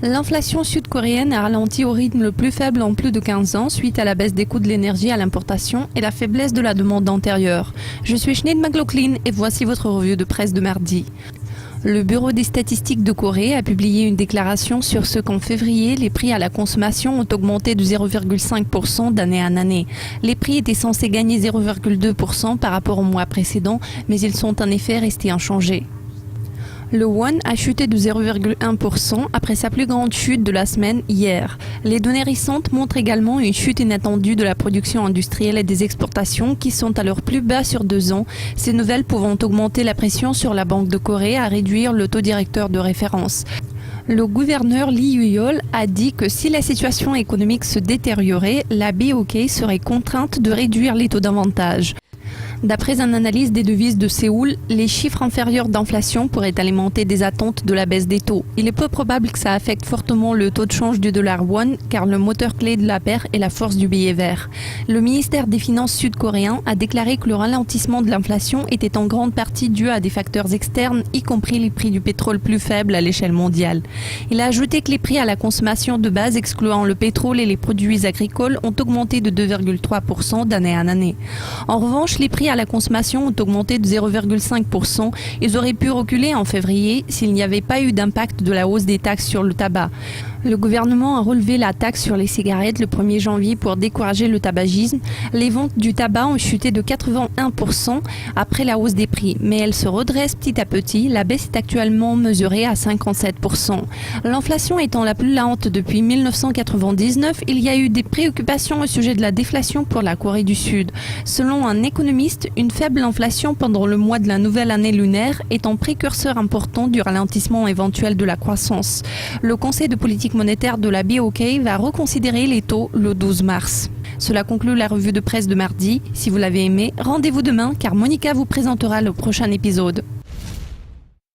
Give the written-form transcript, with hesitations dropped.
L'inflation sud-coréenne a ralenti au rythme le plus faible en plus de 15 ans suite à la baisse des coûts de l'énergie à l'importation et la faiblesse de la demande intérieure. Je suis Sinead McLaughlin et voici votre revue de presse de mardi. Le Bureau des statistiques de Corée a publié une déclaration sur ce qu'en février, les prix à la consommation ont augmenté de 0,5% d'année en année. Les prix étaient censés gagner 0,2% par rapport au mois précédent, mais ils sont en effet restés inchangés. Le won a chuté de 0,1% après sa plus grande chute de la semaine hier. Les données récentes montrent également une chute inattendue de la production industrielle et des exportations qui sont à leur plus bas sur 2 ans. Ces nouvelles pouvant augmenter la pression sur la Banque de Corée à réduire le taux directeur de référence. Le gouverneur Lee Yu-yeol a dit que si la situation économique se détériorait, la BOK serait contrainte de réduire les taux d'avantage. D'après une analyse des devises de Séoul, les chiffres inférieurs d'inflation pourraient alimenter des attentes de la baisse des taux. Il est peu probable que ça affecte fortement le taux de change du dollar won, car le moteur clé de la paire est la force du billet vert. Le ministère des Finances sud-coréen a déclaré que le ralentissement de l'inflation était en grande partie dû à des facteurs externes, y compris les prix du pétrole plus faibles à l'échelle mondiale. Il a ajouté que les prix à la consommation de base, excluant le pétrole et les produits agricoles, ont augmenté de 2,3% d'année en année. En revanche, les prix à la consommation ont augmenté de 0,5%. Ils auraient pu reculer en février s'il n'y avait pas eu d'impact de la hausse des taxes sur le tabac. Le gouvernement a relevé la taxe sur les cigarettes le 1er janvier pour décourager le tabagisme. Les ventes du tabac ont chuté de 81% après la hausse des prix, mais elles se redressent petit à petit. La baisse est actuellement mesurée à 57%. L'inflation étant la plus lente depuis 1999, il y a eu des préoccupations au sujet de la déflation pour la Corée du Sud. Selon un économiste, une faible inflation pendant le mois de la nouvelle année lunaire est un précurseur important du ralentissement éventuel de la croissance. Le Conseil de politique monétaire de la BOK va reconsidérer les taux le 12 mars. Cela conclut la revue de presse de mardi. Si vous l'avez aimé, rendez-vous demain car Monica vous présentera le prochain épisode.